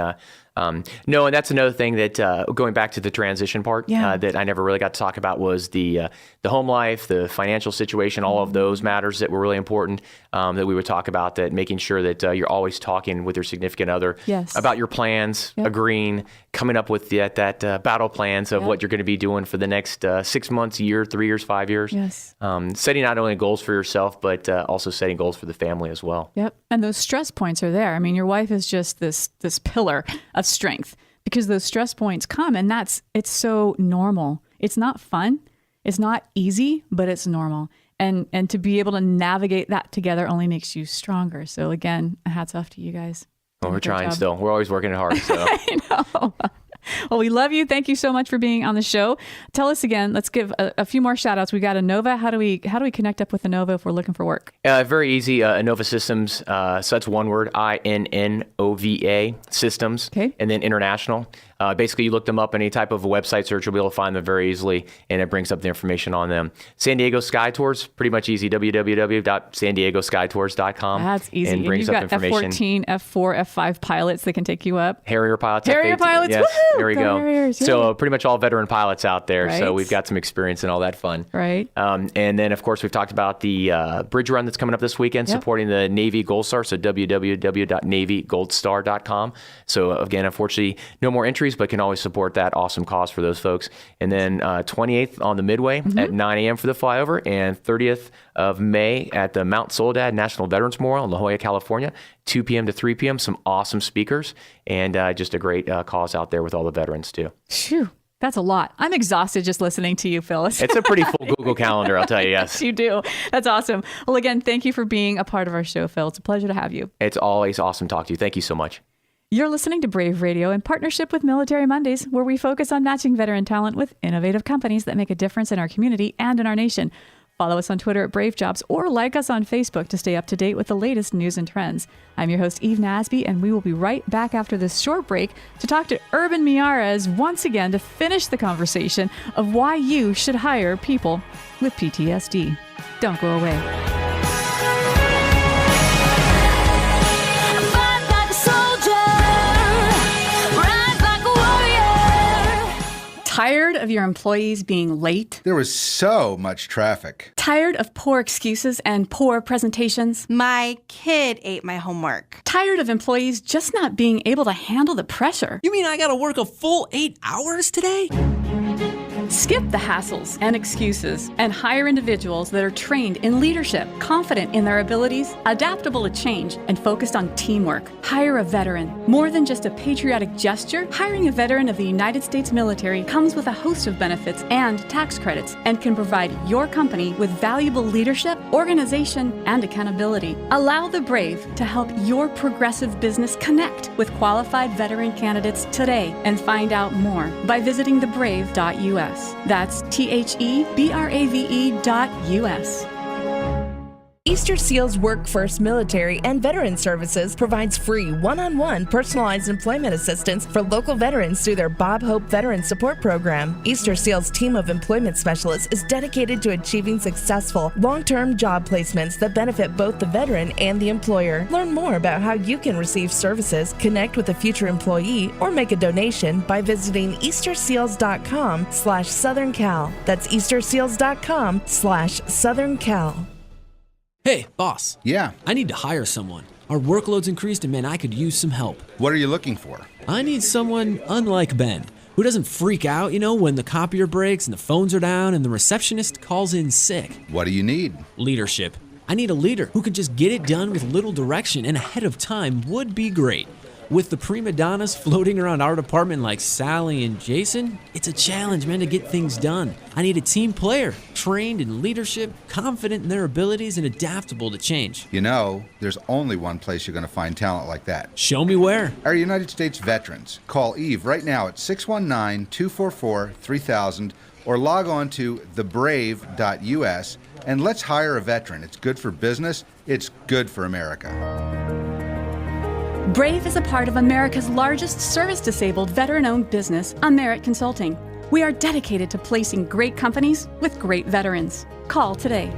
and that's another thing that going back to the transition part that I never really got to talk about was the home life, the financial situation, all of those matters that were really important that we would talk about. That making sure that you're always talking with your significant other about your plans, agreeing, coming up with that battle plans of what you're going to be doing for the next 6 months, year, 3 years, 5 years. Yes. Setting not only goals for yourself, but also setting goals for the family as well. Yep. And those stress points are there. I mean, your wife is just this pillar of strength because those stress points come, and it's so normal. It's not fun. It's not easy, but it's normal. And to be able to navigate that together only makes you stronger. So again, hats off to you guys. Well, we're trying still. We're always working hard. So. I know. Well, we love you. Thank you so much for being on the show. Tell us again. Let's give a few more shout outs. We got Innova. How do we connect up with Innova if we're looking for work? Very easy. Innova Systems. So that's one word, INNOVA Systems. Okay. And then international. Basically, you look them up, any type of a website search, you'll be able to find them very easily, and it brings up the information on them. San Diego Sky Tours, pretty much easy, www.sandiegoskytours.com. That's easy. And brings up information. F-14, F4, F5 pilots that can take you up. Harrier pilots. Harrier pilots, yes, woohoo! There we go. Harriers, so pretty much all veteran pilots out there, right. So we've got some experience and all that fun. Right. And then, of course, we've talked about the bridge run that's coming up this weekend, supporting the Navy Gold Star, so www.navygoldstar.com. So again, unfortunately, no more entries, but can always support that awesome cause for those folks. And then 28th on the Midway at 9 a.m. for the flyover, and 30th of May at the Mount Soledad National Veterans Memorial in La Jolla, California, 2 p.m. to 3 p.m. Some awesome speakers, and just a great cause out there with all the veterans too. Phew. That's a lot. I'm exhausted just listening to you, Phyllis. It's a pretty full Google Calendar, I'll tell you, yes. Yes, you do. That's awesome. Well, again, thank you for being a part of our show, Phil. It's a pleasure to have you. It's always awesome to talk to you. Thank you so much. You're listening to Brave Radio in partnership with Military Mondays, where we focus on matching veteran talent with innovative companies that make a difference in our community and in our nation. Follow us on Twitter at Brave Jobs or like us on Facebook to stay up to date with the latest news and trends. I'm your host, Eve Nasby, and we will be right back after this short break to talk to Urban Miyares once again to finish the conversation of why you should hire people with PTSD. Don't go away. Tired of your employees being late? There was so much traffic. Tired of poor excuses and poor presentations? My kid ate my homework. Tired of employees just not being able to handle the pressure? You mean I gotta work a full 8 hours today? Skip the hassles and excuses and hire individuals that are trained in leadership, confident in their abilities, adaptable to change, and focused on teamwork. Hire a veteran. More than just a patriotic gesture, hiring a veteran of the United States military comes with a host of benefits and tax credits and can provide your company with valuable leadership, organization, and accountability. Allow the Brave to help your progressive business connect with qualified veteran candidates today and find out more by visiting thebrave.us. That's THEBRAVE.us. Easter Seals Work First Military and Veteran Services provides free one-on-one personalized employment assistance for local veterans through their Bob Hope Veteran Support Program. Easter Seals' team of employment specialists is dedicated to achieving successful, long-term job placements that benefit both the veteran and the employer. Learn more about how you can receive services, connect with a future employee, or make a donation by visiting easterseals.com/SouthernCal. That's easterseals.com/SouthernCal. Hey, boss. Yeah. I need to hire someone. Our workload's increased and man, I could use some help. What are you looking for? I need someone unlike Ben, who doesn't freak out, when the copier breaks and the phones are down and the receptionist calls in sick. What do you need? Leadership. I need a leader who can just get it done with little direction and ahead of time would be great. With the prima donnas floating around our department like Sally and Jason, it's a challenge, man, to get things done. I need a team player, trained in leadership, confident in their abilities, and adaptable to change. There's only one place you're going to find talent like that. Show me where. Our United States veterans. Call Eve right now at 619-244-3000 or log on to thebrave.us and let's hire a veteran. It's good for business. It's good for America. Brave is a part of America's largest service-disabled veteran-owned business, Amerit Consulting. We are dedicated to placing great companies with great veterans. Call today.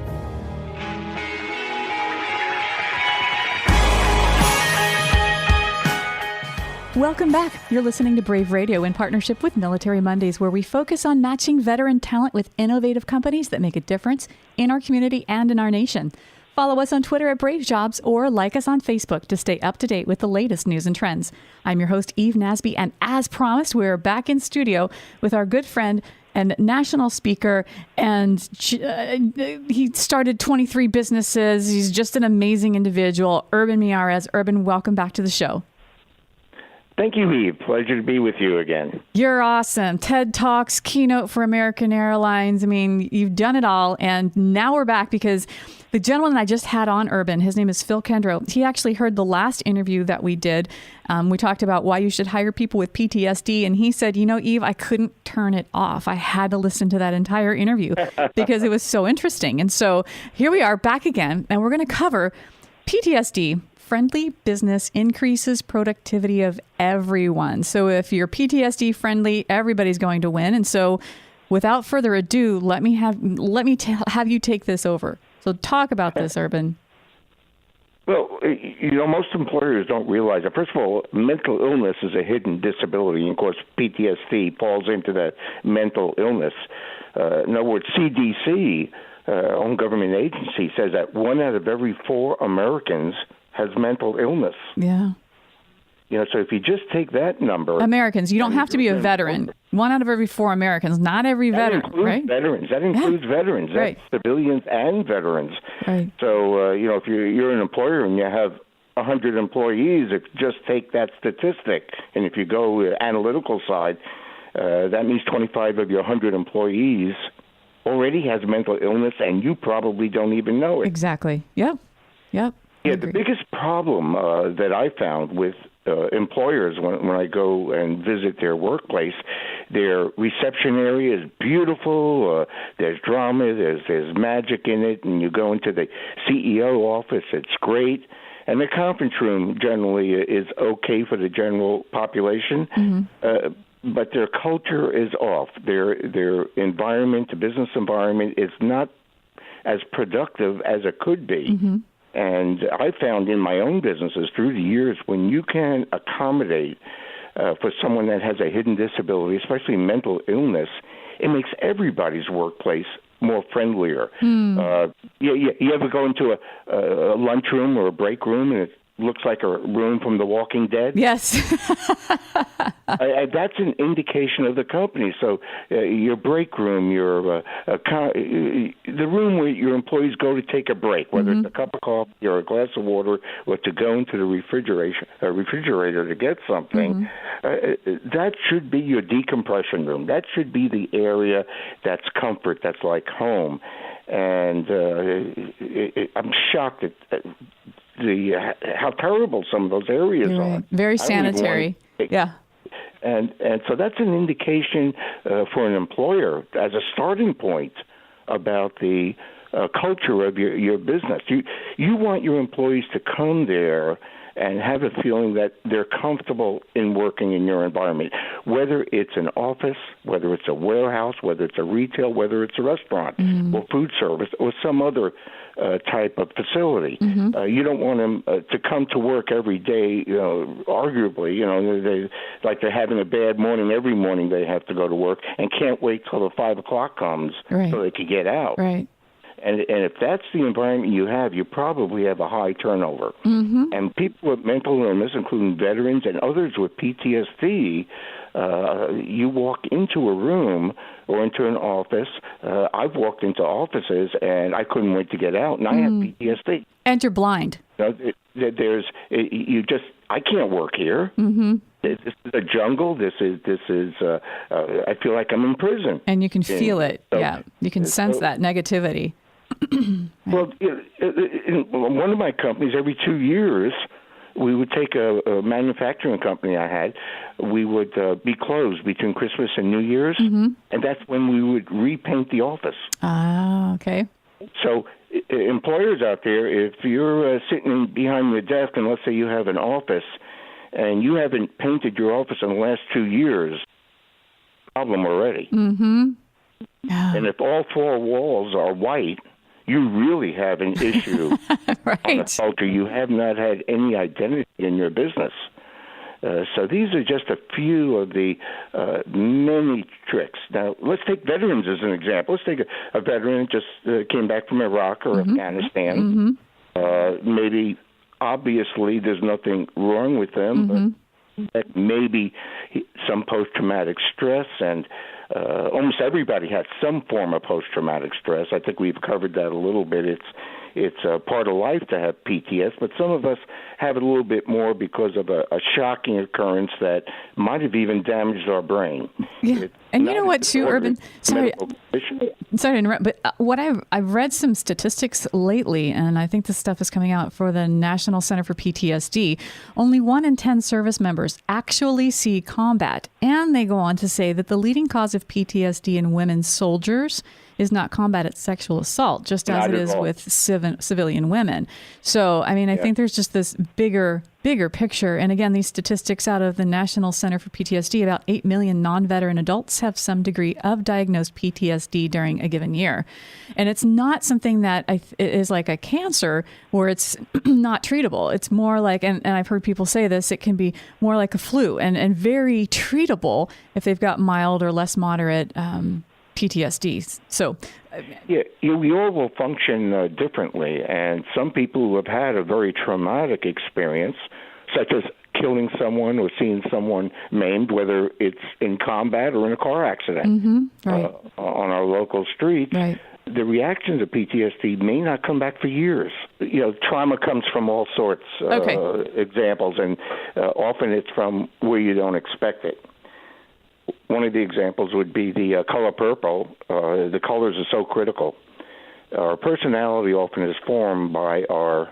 Welcome back. You're listening to Brave Radio in partnership with Military Mondays, where we focus on matching veteran talent with innovative companies that make a difference in our community and in our nation. Follow us on Twitter at Brave Jobs or like us on Facebook to stay up to date with the latest news and trends. I'm your host, Eve Nasby, and as promised, we're back in studio with our good friend and national speaker, and he started 23 businesses. He's just an amazing individual, Urban Miyares. Urban, welcome back to the show. Thank you, Eve. Pleasure to be with you again. You're awesome. TED Talks, keynote for American Airlines. I mean, you've done it all. And now we're back because the gentleman I just had on, Urban, his name is Phil Kendro. He actually heard the last interview that we did. We talked about why you should hire people with PTSD. And he said, Eve, I couldn't turn it off. I had to listen to that entire interview because it was so interesting. And so here we are back again, and we're going to cover PTSD. Friendly business increases productivity of everyone. So if you're PTSD friendly, everybody's going to win. And so without further ado, let me have you take this over. So talk about this, Urban. Well, most employers don't realize that. First of all, mental illness is a hidden disability. And of course, PTSD falls into that mental illness. In other words, CDC, own government agency, says that 1 out of every 4 Americans has mental illness. Yeah. So if you just take that number... Americans, you don't have to be a veteran. 1 out of every 4 Americans, not every veteran, right? Veterans. That includes veterans. That's right. Civilians and veterans. Right. So, if you're an employer and you have 100 employees, just take that statistic. And if you go analytical side, that means 25 of your 100 employees already has mental illness, and you probably don't even know it. Exactly. Yep. Yeah, the biggest problem that I found with employers when I go and visit their workplace, their reception area is beautiful. There's drama. There's magic in it. And you go into the CEO office, it's great. And the conference room generally is okay for the general population. Mm-hmm. But their culture is off. Their environment, the business environment, is not as productive as it could be. Mm-hmm. And I found in my own businesses through the years, when you can accommodate for someone that has a hidden disability, especially mental illness, it makes everybody's workplace more friendlier. You ever go into a lunchroom or a break room and it looks like a room from The Walking Dead? Yes. That's an indication of the company. So your break room, the room where your employees go to take a break, whether it's a cup of coffee or a glass of water, or to go into the refrigerator to get something, that should be your decompression room. That should be the area that's comfort, that's like home. And I'm shocked at how terrible some of those areas are. Very sanitary. Yeah. And so that's an indication for an employer as a starting point about the culture of your business. You want your employees to come there and have a feeling that they're comfortable in working in your environment, whether it's an office, whether it's a warehouse, whether it's a retail, whether it's a restaurant or food service or some other type of facility. You don't want them to come to work every day, arguably, they're having a bad morning every morning they have to go to work and can't wait till the 5 o'clock comes so they can get out. Right. And if that's the environment you have, you probably have a high turnover. And people with mental illness, including veterans and others with PTSD, you walk into a room or into an office. I've walked into offices and I couldn't wait to get out, and I have PTSD. And you're blind. I can't work here. This is a jungle. This is. I feel like I'm in prison. And you can feel it. Yeah, you can sense that negativity. Well, in one of my companies, every 2 years, we would take a manufacturing company I had. We would be closed between Christmas and New Year's, and that's when we would repaint the office. Ah, okay. So employers out there, if you're sitting behind the desk and let's say you have an office and you haven't painted your office in the last 2 years, problem already. Yeah. And if all 4 walls are white, you really have an issue right. on the culture. You have not had any identity in your business. So these are just a few of the many tricks. Now, let's take veterans as an example. Let's take a veteran who just came back from Iraq or Afghanistan. Maybe, obviously, there's nothing wrong with them, but maybe some post-traumatic stress, and almost everybody has some form of post-traumatic stress. I think we've covered that a little bit. It's a part of life to have PTS, but some of us have it a little bit more because of a shocking occurrence that might have even damaged our brain. Yeah. And you know what, too, Urban? Sorry to interrupt, but I've read some statistics lately, and I think this stuff is coming out for the National Center for PTSD. Only 1 in 10 service members actually see combat, and they go on to say that the leading cause of PTSD in women soldiers is not combat, it's sexual assault, just as it is with civilian women. So, I mean, I think there's just this bigger picture. And again, these statistics out of the National Center for PTSD, about 8 million non-veteran adults have some degree of diagnosed PTSD during a given year. And it's not something that is like a cancer where it's not treatable. It's more like, and I've heard people say this, it can be more like a flu and very treatable if they've got mild or less moderate PTSD. So, we all will function differently, and some people who have had a very traumatic experience, such as killing someone or seeing someone maimed, whether it's in combat or in a car accident on our local streets, the reaction to PTSD may not come back for years. Trauma comes from all sorts examples, and often it's from where you don't expect it. One of the examples would be the color purple. The colors are so critical. Our personality often is formed by our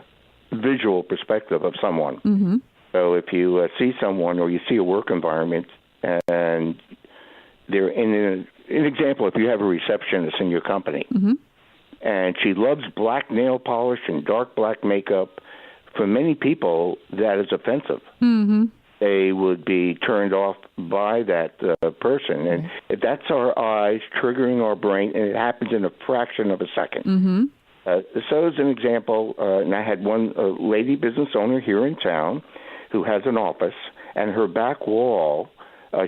visual perspective of someone. So if you see someone or you see a work environment and they're in an example, if you have a receptionist in your company and she loves black nail polish and dark black makeup, for many people that is offensive. They would be turned off by that person. And that's our eyes triggering our brain, and it happens in a fraction of a second. So as an example, and I had one lady business owner here in town who has an office, and her back wall,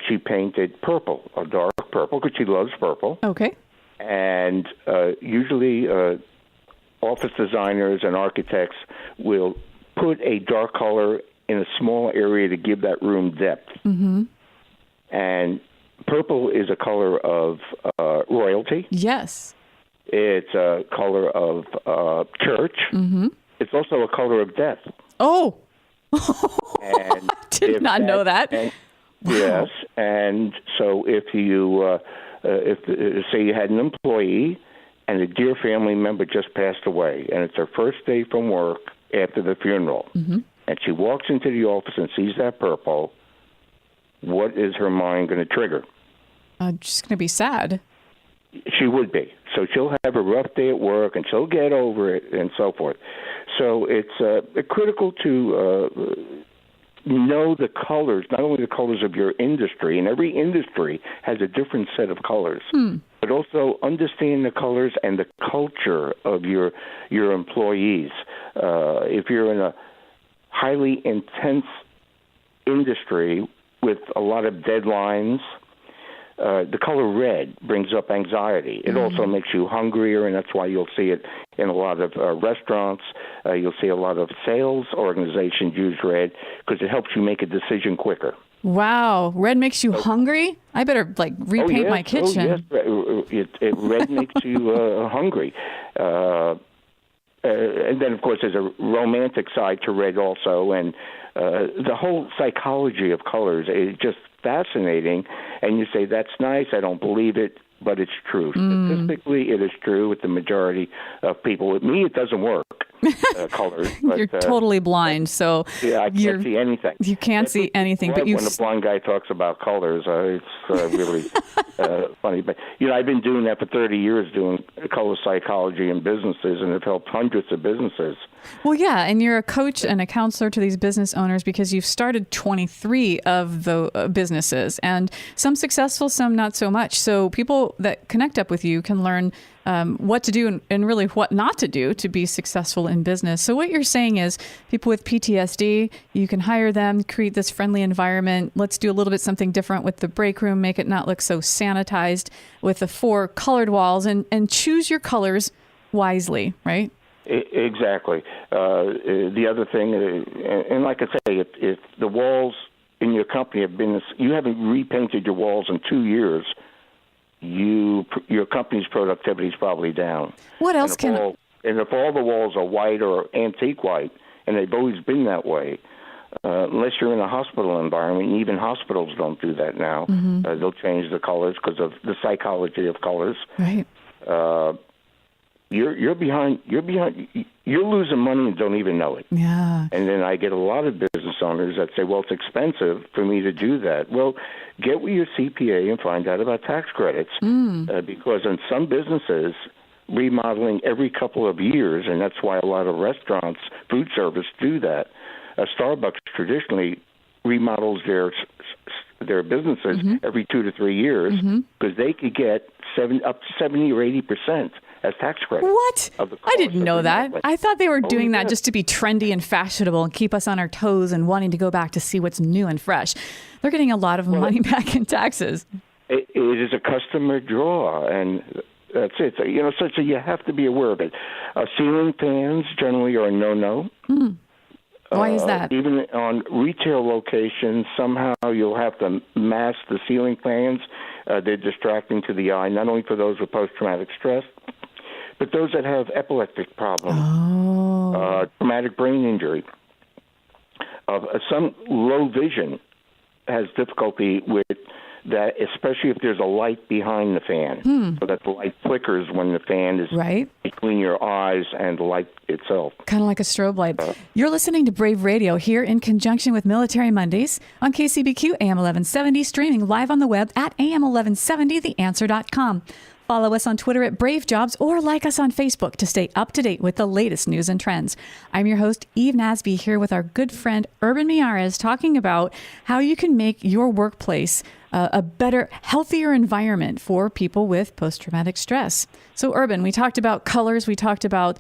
she painted purple, a dark purple, because she loves purple. Okay. And usually office designers and architects will put a dark color in a small area to give that room depth. And purple is a color of royalty. Yes. It's a color of church. It's also a color of death. Oh. And I did not know that. Yes. And so if you, say you had an employee and a dear family member just passed away, and it's her first day from work after the funeral, and she walks into the office and sees that purple, what is her mind going to trigger? She's going to be sad. She would be. So she'll have a rough day at work, and she'll get over it, and so forth. So it's critical to know the colors, not only the colors of your industry, and every industry has a different set of colors, but also understand the colors and the culture of your employees. If you're in a highly intense industry with a lot of deadlines, the color red brings up anxiety. It also makes you hungrier, and that's why you'll see it in a lot of restaurants. You'll see a lot of sales organizations use red because it helps you make a decision quicker. Wow, red makes you hungry? I better repaint my kitchen. Oh, yes. Red makes you hungry. And then, of course, there's a romantic side to red also, and the whole psychology of colors is just fascinating. And you say, that's nice, I don't believe it, but it's true. Statistically, it is true with the majority of people. With me, it doesn't work, colors. But, you're totally blind, so yeah, I can't see anything. You can't see anything. But when a blind guy talks about colors, it's really funny. But I've been doing that for 30 years, doing color psychology in businesses, and have helped hundreds of businesses. Well, yeah, and you're a coach and a counselor to these business owners because you've started 23 of the businesses, and some successful, some not so much. So people that connect up with you can learn what to do and really what not to do to be successful in business. So what you're saying is people with PTSD, you can hire them, create this friendly environment. Let's do a little bit something different with the break room, make it not look so sanitized with the 4 colored walls, and choose your colors wisely, right? Exactly. The other thing, and like I say, if the walls in your company you haven't repainted your walls in 2 years, your company's productivity is probably down. What else and if all the walls are white or antique white, and they've always been that way, unless you're in a hospital environment, and even hospitals don't do that now. They'll change the colors because of the psychology of colors. Right. You're behind. You're losing money and don't even know it. Yeah. And then I get a lot of business owners that say, "Well, it's expensive for me to do that." Well, get with your CPA and find out about tax credits, because in some businesses, remodeling every couple of years, and that's why a lot of restaurants, food service, do that. Starbucks traditionally remodels their businesses every 2 to 3 years because they could get up to 70 or 80% as tax credit. What? I didn't know that. I thought they were doing that just to be trendy and fashionable and keep us on our toes and wanting to go back to see what's new and fresh. They're getting a lot of money back in taxes. It is a customer draw, and that's it. So you have to be aware of it. Ceiling fans generally are a no-no. Why is that? Even on retail locations, somehow you'll have to mask the ceiling fans. They're distracting to the eye, not only for those with post-traumatic stress, but those that have epileptic problems, traumatic brain injury. Some low vision has difficulty with that, especially if there's a light behind the fan, so that the light flickers when the fan is between your eyes and the light itself. Kind of like a strobe light. You're listening to Brave Radio here in conjunction with Military Mondays on KCBQ AM 1170, streaming live on the web at am1170theanswer.com. Follow us on Twitter at Brave Jobs or like us on Facebook to stay up to date with the latest news and trends. I'm your host, Eve Nasby, here with our good friend, Urban Miyares, talking about how you can make your workplace a better, healthier environment for people with post-traumatic stress. So, Urban, we talked about colors. We talked about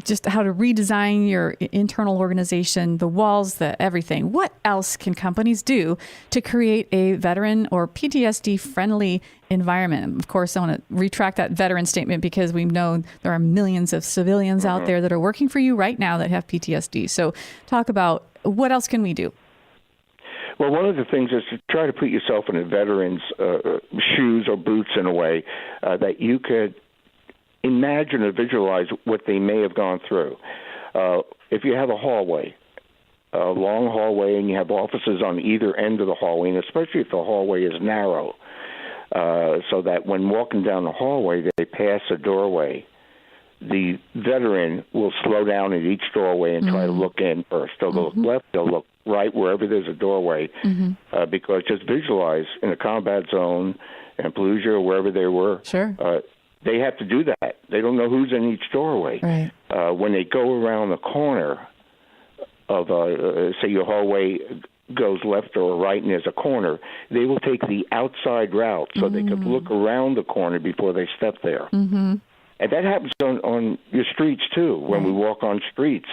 just how to redesign your internal organization, the walls, everything. What else can companies do to create a veteran or PTSD-friendly environment? Of course, I want to retract that veteran statement because we know there are millions of civilians out there that are working for you right now that have PTSD. So talk about what else can we do? Well, one of the things is to try to put yourself in a veteran's shoes or boots in a way that you could imagine or visualize what they may have gone through. If you have a hallway, a long hallway, and you have offices on either end of the hallway, and especially if the hallway is narrow, so that when walking down the hallway, they pass a doorway, the veteran will slow down at each doorway and try to look in first. They'll look left, they'll look right, wherever there's a doorway, because just visualize in a combat zone in Fallujah or wherever they were, they have to do that. They don't know who's in each doorway. Right. When they go around the corner of, say, your hallway goes left or right and there's a corner, they will take the outside route so they could look around the corner before they step there. Mm-hmm. And that happens on your streets, too. When we walk on streets,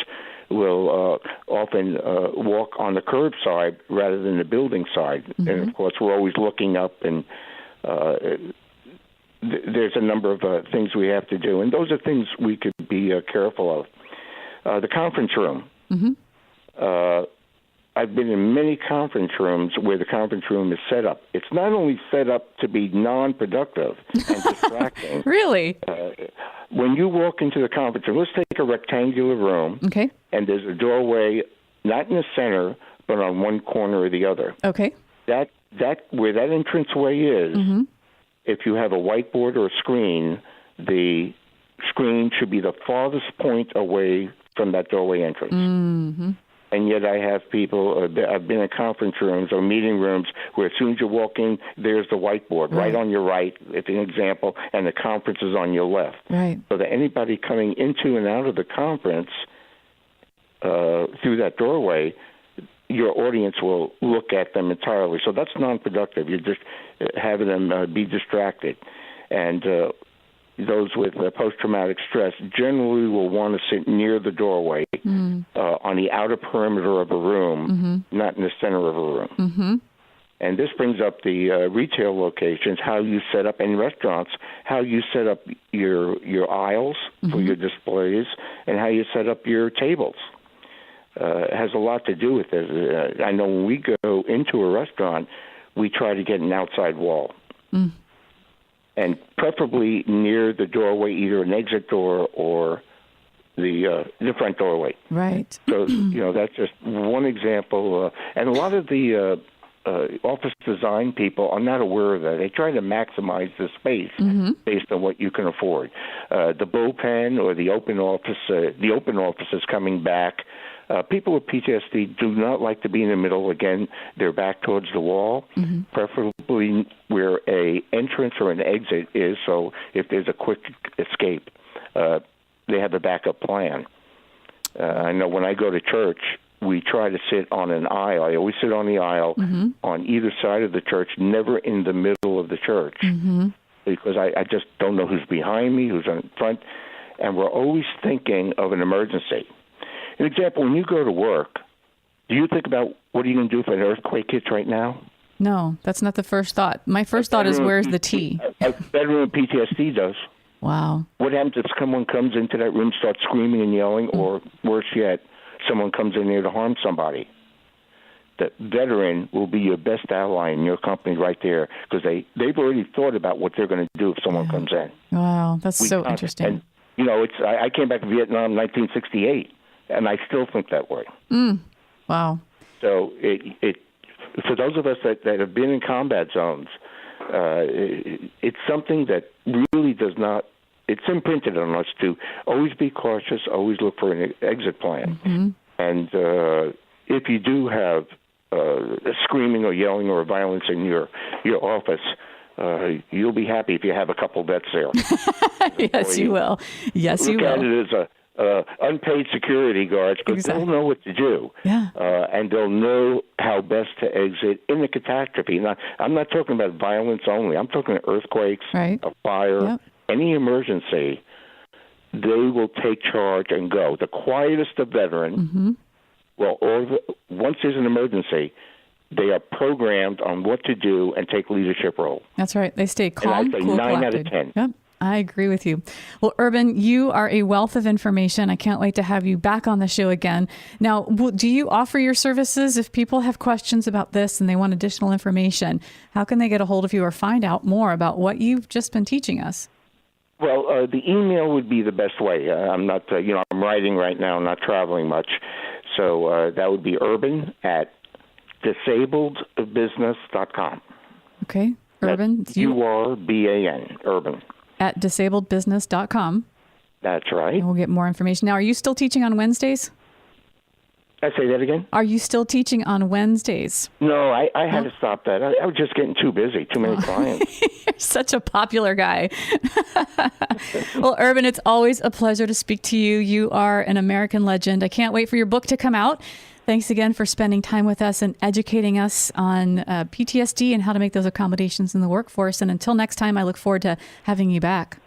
we'll often walk on the curb side rather than the building side. Mm-hmm. And, of course, we're always looking up, and there's a number of things we have to do. And those are things we could be careful of. The conference room. Mm-hmm. I've been in many conference rooms where the conference room is set up. It's not only set up to be non-productive and distracting. Really? When you walk into the conference room, let's take a rectangular room. Okay. And there's a doorway, not in the center, but on one corner or the other. Okay. That where that entranceway is, if you have a whiteboard or a screen, the screen should be the farthest point away from that doorway entrance. Mm-hmm. And yet I have people, I've been in conference rooms or meeting rooms where as soon as you walk in, there's the whiteboard right on your right, if an example, and the conference is on your left. Right. So that anybody coming into and out of the conference through that doorway, your audience will look at them entirely. So that's non-productive. You're just having them be distracted. And those with post-traumatic stress generally will want to sit near the doorway on the outer perimeter of a room, not in the center of a room. Mm-hmm. And this brings up the retail locations, how you set up, in restaurants, how you set up your aisles for your displays, and how you set up your tables. It has a lot to do with it. I know when we go into a restaurant, we try to get an outside wall. And preferably near the doorway, either an exit door or the front doorway. Right. So, that's just one example. And a lot of the office design people are not aware of that. They try to maximize the space based on what you can afford. The bullpen or the open office is coming back. People with PTSD do not like to be in the middle. Again, their back towards the wall, preferably where a entrance or an exit is, so if there's a quick escape, they have a backup plan. I know when I go to church, we try to sit on an aisle. I always sit on the aisle on either side of the church, never in the middle of the church, because I just don't know who's behind me, who's in front, and we're always thinking of an emergency. An example, when you go to work, do you think about what are you going to do if an earthquake hits right now? No, that's not the first thought. My first thought is, where's the tea? A veteran with PTSD does. Wow. What happens if someone comes into that room, starts screaming and yelling, or worse yet, someone comes in there to harm somebody? The veteran will be your best ally in your company right there, because they've already thought about what they're going to do if someone comes in. Wow, that's so interesting. And, I came back to Vietnam in 1968. And I still think that way. Wow. So it for those of us that have been in combat zones, it's something that really does not, it's imprinted on us to always be cautious, always look for an exit plan. And if you do have screaming or yelling or violence in your office, you'll be happy if you have a couple vets there. Yes, you will. Yes, you will. Look at it as unpaid security guards, but they'll know what to do. Yeah. And they'll know how best to exit in the catastrophe. Now, I'm not talking about violence only. I'm talking earthquakes, a fire, any emergency. They will take charge and go. The quietest of veterans, once there's an emergency, they are programmed on what to do and take leadership role. That's right. They stay calm, and I'd say cool, 9 collected. out of 10. Yep. I agree with you. Well, Urban, you are a wealth of information. I can't wait to have you back on the show again. Now, do you offer your services if people have questions about this and they want additional information? How can they get a hold of you or find out more about what you've just been teaching us? Well, the email would be the best way. I'm not, I'm writing right now, not traveling much. So that would be urban at disabledbusiness.com. Okay. Urban. That's URBAN, urban. At disabledbusiness.com. That's right. And we'll get more information. Now, are you still teaching on Wednesdays? Say that again? Are you still teaching on Wednesdays? No, I had to stop that. I was just getting too busy, too many clients. You're such a popular guy. Well, Urban, it's always a pleasure to speak to you. You are an American legend. I can't wait for your book to come out. Thanks again for spending time with us and educating us on PTSD and how to make those accommodations in the workforce. And until next time, I look forward to having you back.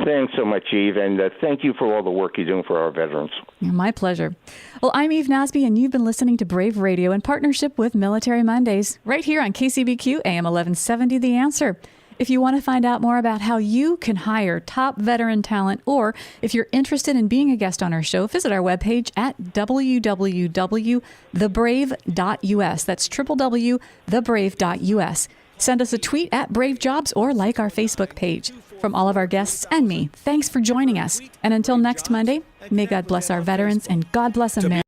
Thanks so much, Eve, and thank you for all the work you're doing for our veterans. My pleasure. Well, I'm Eve Nasby, and you've been listening to Brave Radio in partnership with Military Mondays, right here on KCBQ AM 1170, The Answer. If you want to find out more about how you can hire top veteran talent, or if you're interested in being a guest on our show, visit our webpage at www.thebrave.us. That's www.thebrave.us. Send us a tweet at Brave Jobs or like our Facebook page. From all of our guests and me, thanks for joining us. And until next Monday, may God bless our veterans and God bless America.